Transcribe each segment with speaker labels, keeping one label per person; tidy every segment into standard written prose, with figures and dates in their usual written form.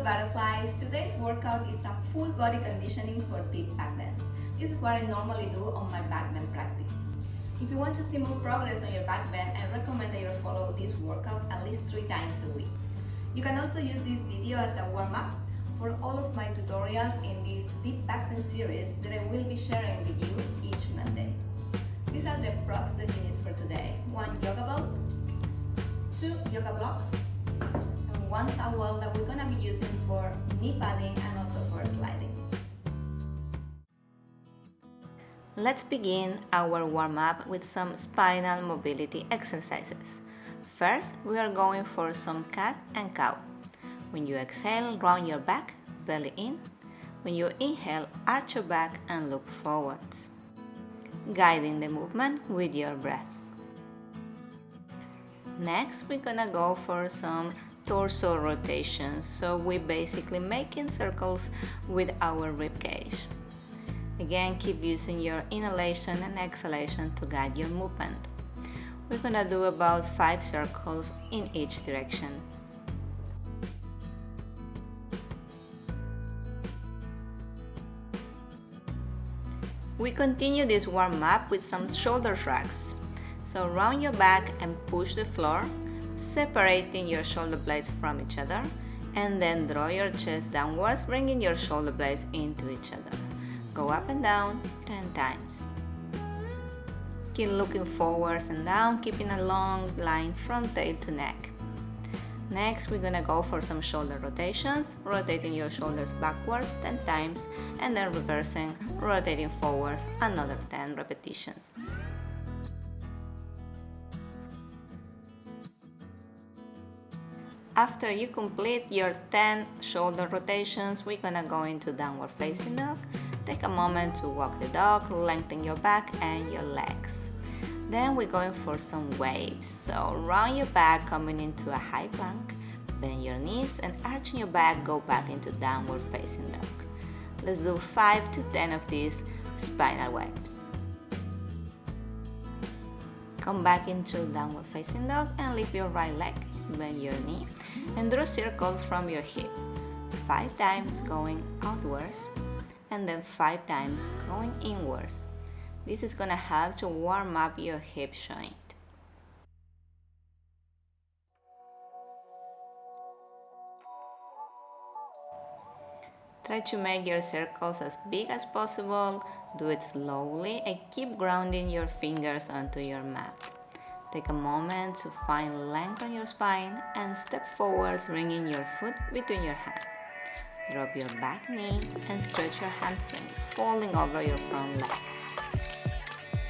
Speaker 1: butterflies. Today's workout is a full body conditioning for deep backbends. This is what I normally do on my backbend practice. If you want to see more progress on your backbend, I recommend that you follow this workout at least 3 times a week. You can also use this video as a warm-up for all of my tutorials in this Deep Backbend series that I will be sharing with you each Monday. These are the props that you need for today. 1 yoga ball, 2 yoga blocks, and 1 towel that we're gonna be using for knee padding and also for sliding. Let's begin our warm-up with some spinal mobility exercises. First, we are going for some cat and cow. When you exhale, round your back, belly in. When you inhale, arch your back and look forwards, guiding the movement with your breath. Next, we're gonna go for some torso rotations, so we're basically making circles with our rib cage. Again, keep using your inhalation and exhalation to guide your movement. We're gonna do about 5 circles in each direction. We continue this warm-up with some shoulder shrugs. So round your back and push the floor, separating your shoulder blades from each other, and then draw your chest downwards, bringing your shoulder blades into each other. Go up and down 10 times. Keep looking forwards and down, keeping a long line from tail to neck. Next, we're gonna go for some shoulder rotations, rotating your shoulders backwards 10 times, and then reversing, rotating forwards another 10 repetitions. After you complete your 10 shoulder rotations, we're gonna go into downward facing dog. Take a moment to walk the dog, lengthen your back and your legs. Then we're going for some waves. So round your back, coming into a high plank, bend your knees and arching your back, go back into downward facing dog. Let's do 5 to 10 of these spinal waves. Come back into downward facing dog and lift your right leg, bend your knee and draw circles from your hip. 5 times going outwards and then 5 times going inwards. This is gonna help to warm up your hip joint. Try to make your circles as big as possible. Do it slowly and keep grounding your fingers onto your mat. Take a moment to find length on your spine and step forwards, bringing your foot between your hands. Drop your back knee and stretch your hamstring, folding over your front leg.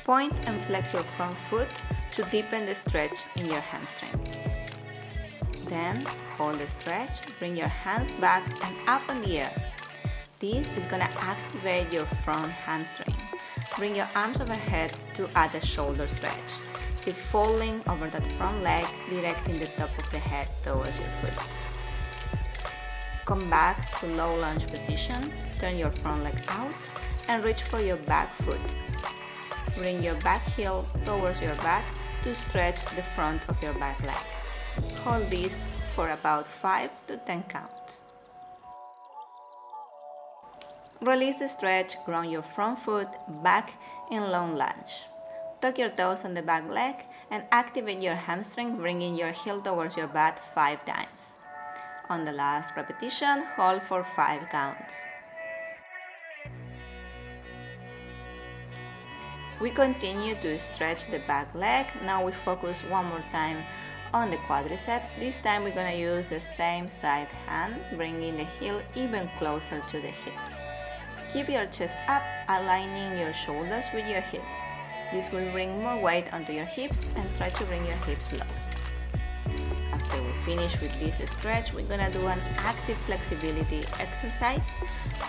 Speaker 1: Point and flex your front foot to deepen the stretch in your hamstring. Then hold the stretch, bring your hands back and up in the air. This is gonna activate your front hamstring. Bring your arms overhead to add a shoulder stretch. Keep folding over that front leg, directing the top of the head towards your foot. Come back to low lunge position, turn your front leg out and reach for your back foot. Bring your back heel towards your back to stretch the front of your back leg. Hold this for about 5 to 10 counts. Release the stretch, ground your front foot back in long lunge. Tuck your toes on the back leg and activate your hamstring, bringing your heel towards your butt 5 times. On the last repetition, hold for 5 counts. We continue to stretch the back leg. Now we focus one more time on the quadriceps. This time we're gonna use the same side hand, bringing the heel even closer to the hips. Keep your chest up, aligning your shoulders with your hip. This will bring more weight onto your hips and try to bring your hips low. After we finish with this stretch, we're gonna do an active flexibility exercise.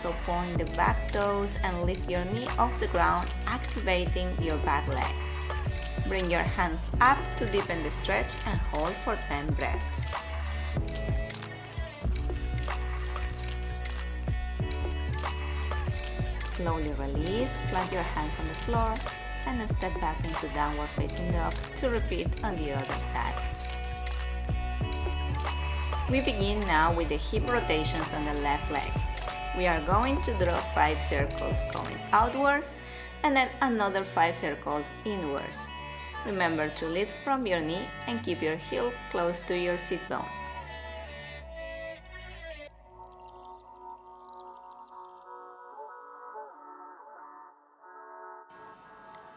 Speaker 1: So point the back toes and lift your knee off the ground, activating your back leg. Bring your hands up to deepen the stretch and hold for 10 breaths. Slowly release, plant your hands on the floor and then step back into downward facing dog to repeat on the other side. We begin now with the hip rotations on the left leg. We are going to draw 5 circles going outwards and then another 5 circles inwards. Remember to lead from your knee and keep your heel close to your sit bone.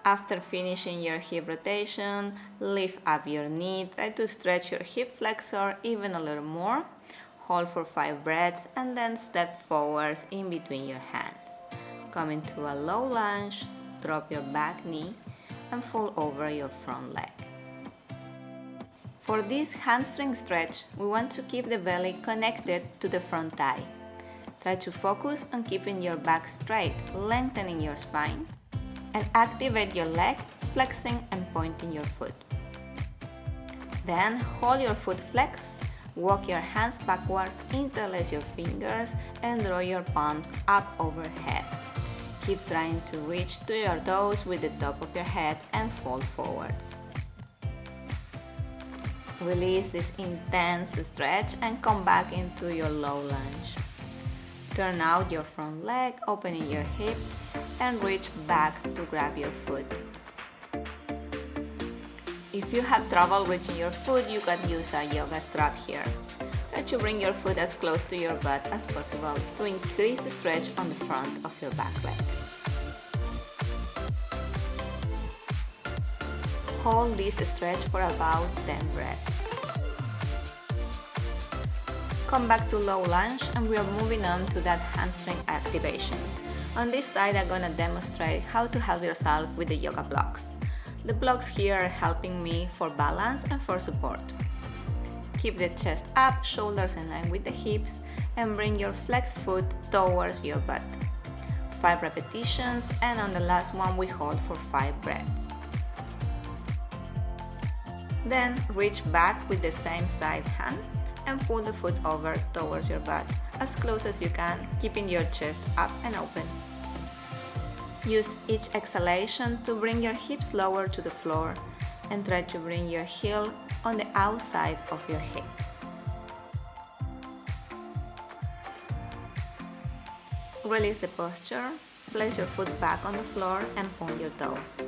Speaker 1: After finishing your hip rotation, lift up your knee, try to stretch your hip flexor even a little more. Hold for 5 breaths and then step forwards in between your hands. Come into a low lunge, drop your back knee and fold over your front leg. For this hamstring stretch, we want to keep the belly connected to the front thigh. Try to focus on keeping your back straight, lengthening your spine, and activate your leg, flexing and pointing your foot. Then hold your foot flexed, walk your hands backwards, interlace your fingers, and draw your palms up overhead. Keep trying to reach to your toes with the top of your head and fold forwards. Release this intense stretch and come back into your low lunge. Turn out your front leg, opening your hip, and reach back to grab your foot. If you have trouble reaching your foot, you can use a yoga strap here. Try to bring your foot as close to your butt as possible to increase the stretch on the front of your back leg. Hold this stretch for about 10 breaths. Come back to low lunge and we are moving on to that hamstring activation. On this side, I'm gonna demonstrate how to help yourself with the yoga blocks. The blocks here are helping me for balance and for support. Keep the chest up, shoulders in line with the hips, and bring your flexed foot towards your butt. 5 repetitions, and on the last one we hold for 5 breaths. Then reach back with the same side hand and pull the foot over towards your butt as close as you can, keeping your chest up and open. Use each exhalation to bring your hips lower to the floor and try to bring your heel on the outside of your hip. Release the posture, place your foot back on the floor and point your toes.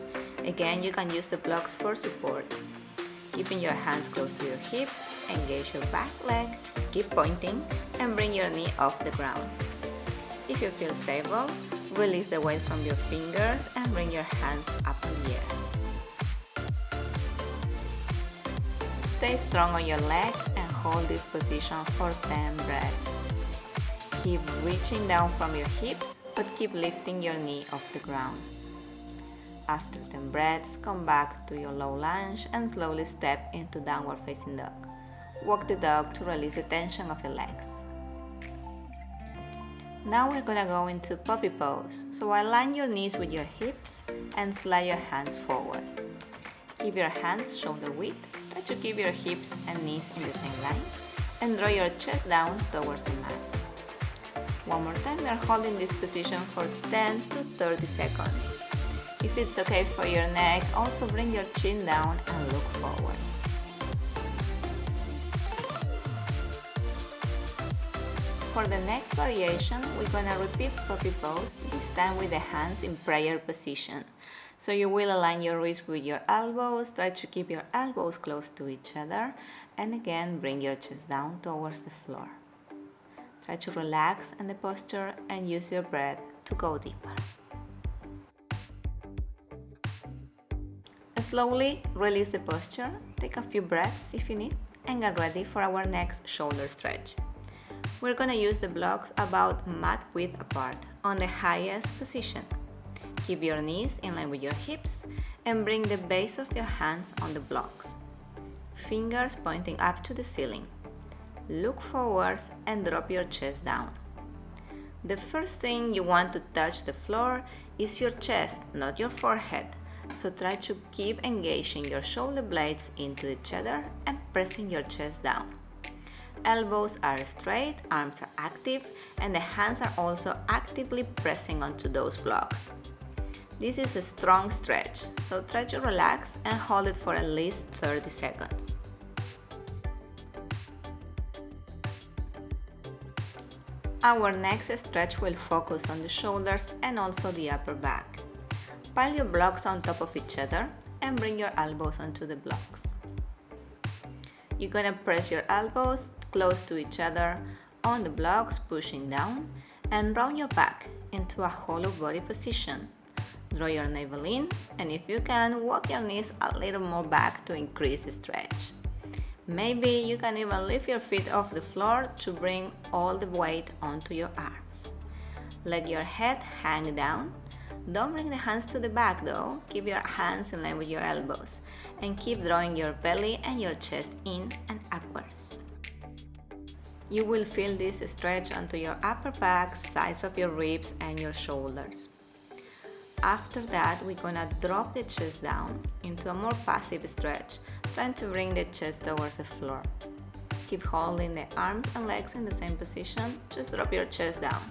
Speaker 1: Again, you can use the blocks for support. Keeping your hands close to your hips, engage your back leg, keep pointing, and bring your knee off the ground. If you feel stable, release the weight from your fingers and bring your hands up in the air. Stay strong on your legs and hold this position for 10 breaths. Keep reaching down from your hips, but keep lifting your knee off the ground. After 10 breaths, come back to your low lunge and slowly step into downward facing dog. Walk the dog to release the tension of your legs. Now we're gonna go into puppy pose. So align your knees with your hips and slide your hands forward. Keep your hands shoulder width. Try to keep your hips and knees in the same line and draw your chest down towards the mat. One more time, we are holding this position for 10 to 30 seconds. If it's okay for your neck, also bring your chin down and look forward. For the next variation, we're gonna repeat puppy pose, this time with the hands in prayer position. So you will align your wrists with your elbows, try to keep your elbows close to each other, and again bring your chest down towards the floor. Try to relax in the posture and use your breath to go deeper. Slowly release the posture, take a few breaths if you need, and get ready for our next shoulder stretch. We're gonna use the blocks about mat width apart on the highest position. Keep your knees in line with your hips and bring the base of your hands on the blocks. Fingers pointing up to the ceiling. Look forwards and drop your chest down. The first thing you want to touch the floor is your chest, not your forehead. So try to keep engaging your shoulder blades into each other and pressing your chest down. Elbows are straight, arms are active, and the hands are also actively pressing onto those blocks. This is a strong stretch, so try to relax and hold it for at least 30 seconds. Our next stretch will focus on the shoulders and also the upper back. Pile your blocks on top of each other and bring your elbows onto the blocks. You're gonna press your elbows close to each other on the blocks, pushing down, and round your back into a hollow body position. Draw your navel in, and if you can, walk your knees a little more back to increase the stretch. Maybe you can even lift your feet off the floor to bring all the weight onto your arms. Let your head hang down. Don't bring the hands to the back though, keep your hands in line with your elbows, and keep drawing your belly and your chest in and upwards. You will feel this stretch onto your upper back, sides of your ribs, and your shoulders. After that, we're gonna drop the chest down into a more passive stretch, trying to bring the chest towards the floor. Keep holding the arms and legs in the same position, just drop your chest down.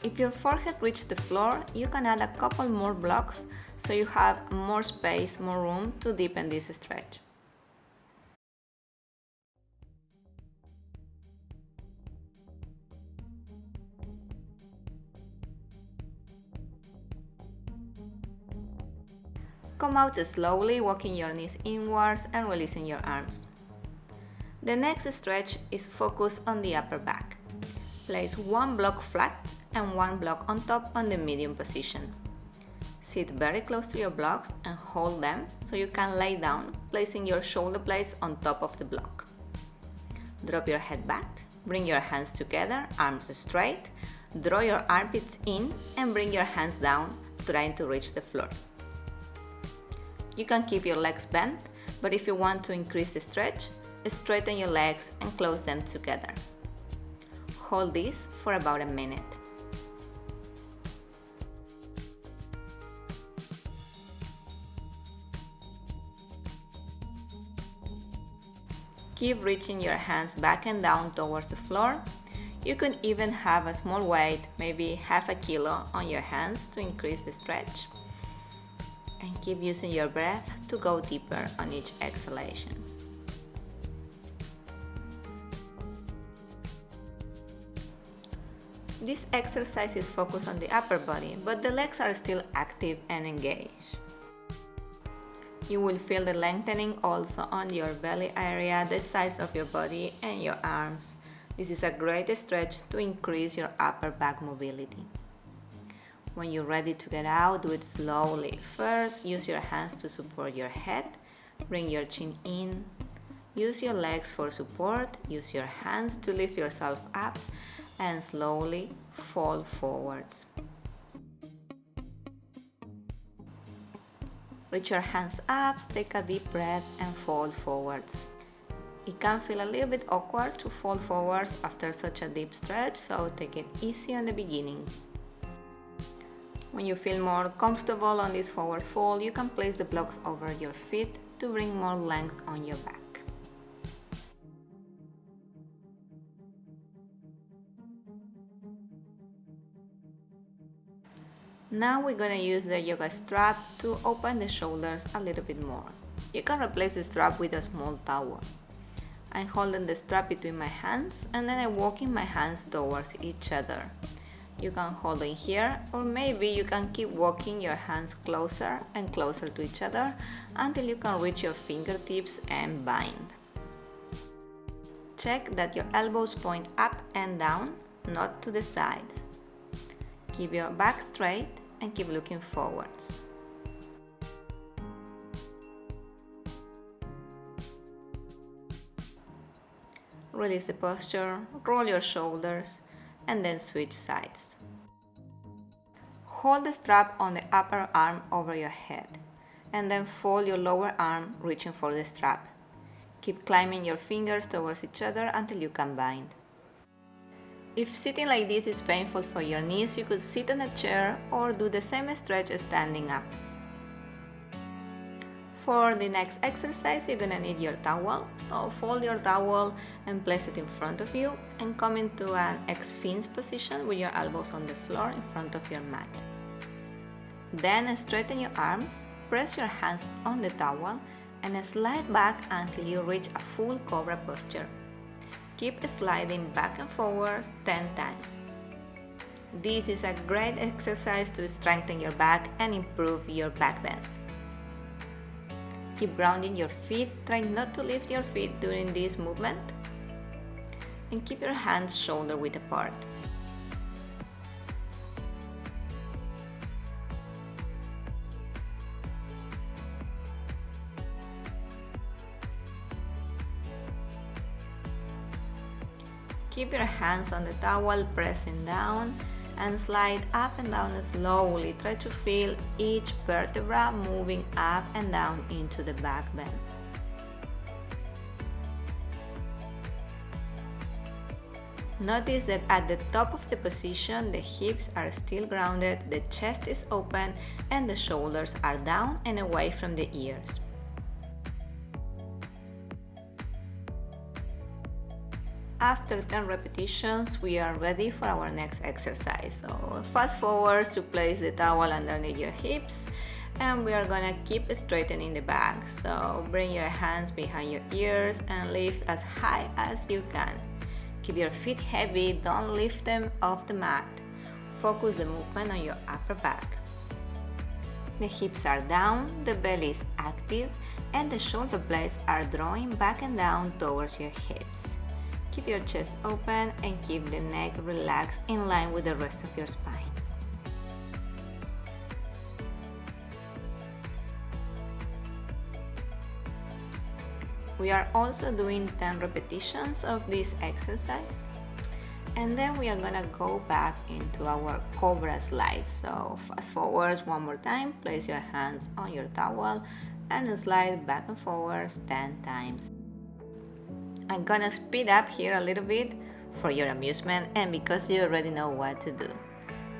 Speaker 1: If your forehead reaches the floor, you can add a couple more blocks so you have more space, more room to deepen this stretch. Come out slowly, walking your knees inwards and releasing your arms. The next stretch is focused on the upper back. Place one block flat and one block on top on the medium position. Sit very close to your blocks and hold them so you can lay down, placing your shoulder blades on top of the block. Drop your head back, bring your hands together, arms straight, draw your armpits in and bring your hands down, trying to reach the floor. You can keep your legs bent, but if you want to increase the stretch, straighten your legs and close them together. Hold this for about a minute. Keep reaching your hands back and down towards the floor. You can even have a small weight, maybe half a kilo, on your hands to increase the stretch. And keep using your breath to go deeper on each exhalation. This exercise is focused on the upper body, but the legs are still active and engaged. You will feel the lengthening also on your belly area, the sides of your body, and your arms. This is a great stretch to increase your upper back mobility. When you're ready to get out, do it slowly. First, use your hands to support your head. Bring your chin in. Use your legs for support. Use your hands to lift yourself up and slowly fall forwards. Reach your hands up, take a deep breath and fall forwards. It can feel a little bit awkward to fall forwards after such a deep stretch, so take it easy on the beginning. When you feel more comfortable on this forward fold, you can place the blocks over your feet to bring more length on your back. Now we're going to use the yoga strap to open the shoulders a little bit more. You can replace the strap with a small towel. I'm holding the strap between my hands and then I'm walking my hands towards each other. You can hold it here, or maybe you can keep walking your hands closer and closer to each other until you can reach your fingertips and bind. Check that your elbows point up and down, not to the sides. Keep your back straight and keep looking forwards. Release the posture, roll your shoulders, and then switch sides. Hold the strap on the upper arm over your head, and then fold your lower arm, reaching for the strap. Keep climbing your fingers towards each other until you can bind. If sitting like this is painful for your knees, you could sit on a chair or do the same stretch standing up. For the next exercise, you're gonna need your towel. So fold your towel and place it in front of you and come into an X-fins position with your elbows on the floor in front of your mat. Then straighten your arms, press your hands on the towel and slide back until you reach a full cobra posture. Keep sliding back and forwards 10 times. This is a great exercise to strengthen your back and improve your back bend. Keep grounding your feet, try not to lift your feet during this movement, and keep your hands shoulder width apart. Keep your hands on the towel, pressing down, and slide up and down slowly. Try to feel each vertebra moving up and down into the back bend. Notice that at the top of the position, the hips are still grounded, the chest is open, and the shoulders are down and away from the ears. After 10 repetitions, we are ready for our next exercise. So fast forward to place the towel underneath your hips, and we are gonna keep straightening the back. So bring your hands behind your ears and lift as high as you can. Keep your feet heavy, don't lift them off the mat. Focus the movement on your upper back. The hips are down, the belly is active, and the shoulder blades are drawing back and down towards your hips. Keep your chest open and keep the neck relaxed in line with the rest of your spine. We are also doing 10 repetitions of this exercise, and then we are gonna go back into our cobra slide. So fast forwards one more time, place your hands on your towel and slide back and forwards 10 times. I'm gonna speed up here a little bit for your amusement and because you already know what to do.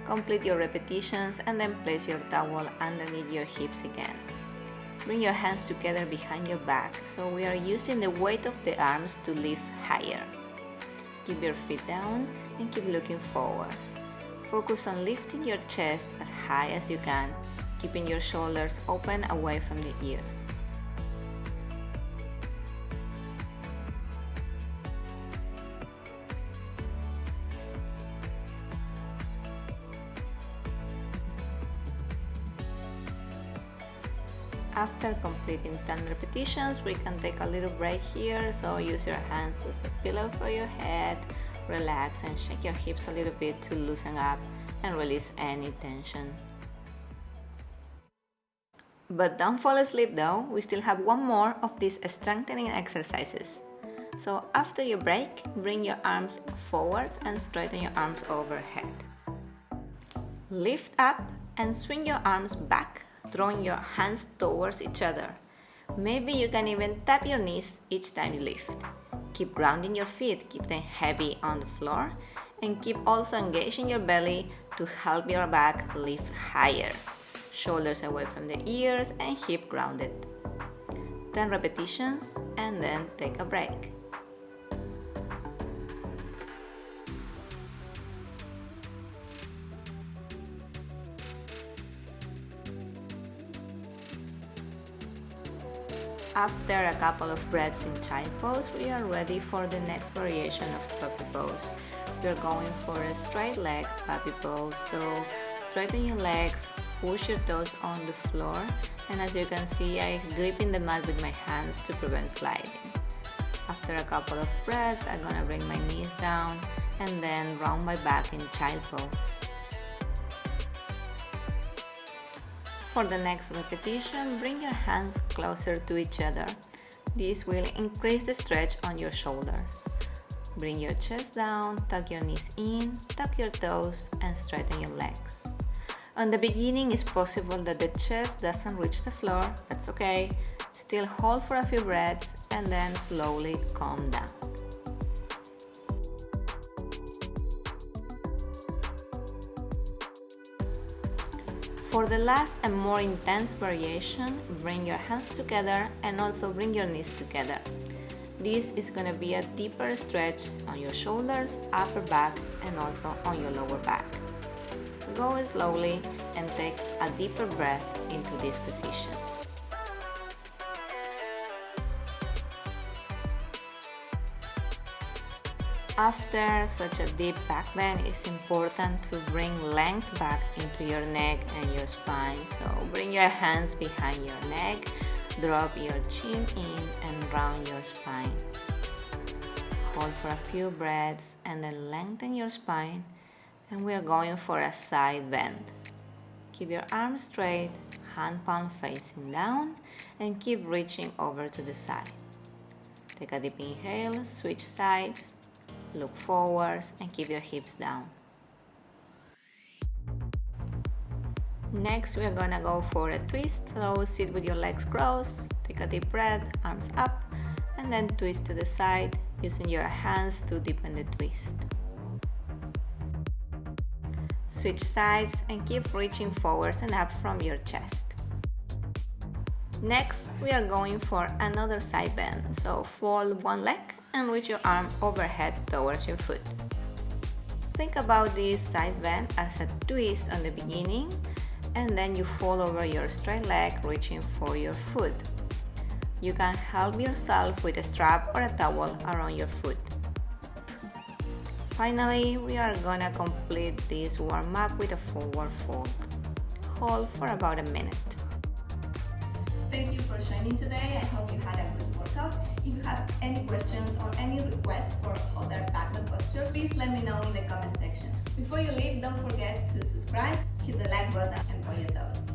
Speaker 1: Complete your repetitions and then place your towel underneath your hips again. Bring your hands together behind your back, so we are using the weight of the arms to lift higher. Keep your feet down and keep looking forward. Focus on lifting your chest as high as you can, keeping your shoulders open away from the ears. After completing 10 repetitions, we can take a little break here, so use your hands as a pillow for your head, relax and shake your hips a little bit to loosen up and release any tension. But don't fall asleep though, we still have one more of these strengthening exercises. So after your break, bring your arms forwards and straighten your arms overhead. Lift up and swing your arms back, drawing your hands towards each other. Maybe you can even tap your knees each time you lift. Keep grounding your feet, keep them heavy on the floor, and keep also engaging your belly to help your back lift higher. Shoulders away from the ears and hip grounded. 10 repetitions and then take a break. After a couple of breaths in child pose, we are ready for the next variation of puppy pose. We are going for a straight leg puppy pose. So straighten your legs, push your toes on the floor, and as you can see, I'm gripping the mat with my hands to prevent sliding. After a couple of breaths, I'm gonna bring my knees down and then round my back in child pose. For the next repetition, bring your hands closer to each other. This will increase the stretch on your shoulders. Bring your chest down, tuck your knees in, tuck your toes, and straighten your legs. On the beginning, it's possible that the chest doesn't reach the floor. That's okay. Still hold for a few breaths and then slowly calm down. For the last and more intense variation, bring your hands together and also bring your knees together. This is going to be a deeper stretch on your shoulders, upper back, and also on your lower back. Go slowly and take a deeper breath into this position. After such a deep back bend, it's important to bring length back into your neck and your spine. So bring your hands behind your neck, drop your chin in and round your spine. Hold for a few breaths and then lengthen your spine, and we are going for a side bend. Keep your arms straight, hand palm facing down, and keep reaching over to the side. Take a deep inhale, switch sides, look forwards and keep your hips down. Next, we are gonna go for a twist. So sit with your legs crossed, take a deep breath, arms up, and then twist to the side using your hands to deepen the twist. Switch sides and keep reaching forwards and up from your chest. Next, we are going for another side bend. So fold one leg and reach your arm overhead towards your foot. Think about this side bend as a twist on the beginning, and then you fold over your straight leg, reaching for your foot. You can help yourself with a strap or a towel around your foot. Finally, we are gonna complete this warm-up with a forward fold. Hold for about a minute.
Speaker 2: Thank you for joining today. I hope you had a good workout. If you have any questions or any requests for other backbend postures, please let me know in the comment section. Before you leave, don't forget to subscribe, hit the like button, and on your toes.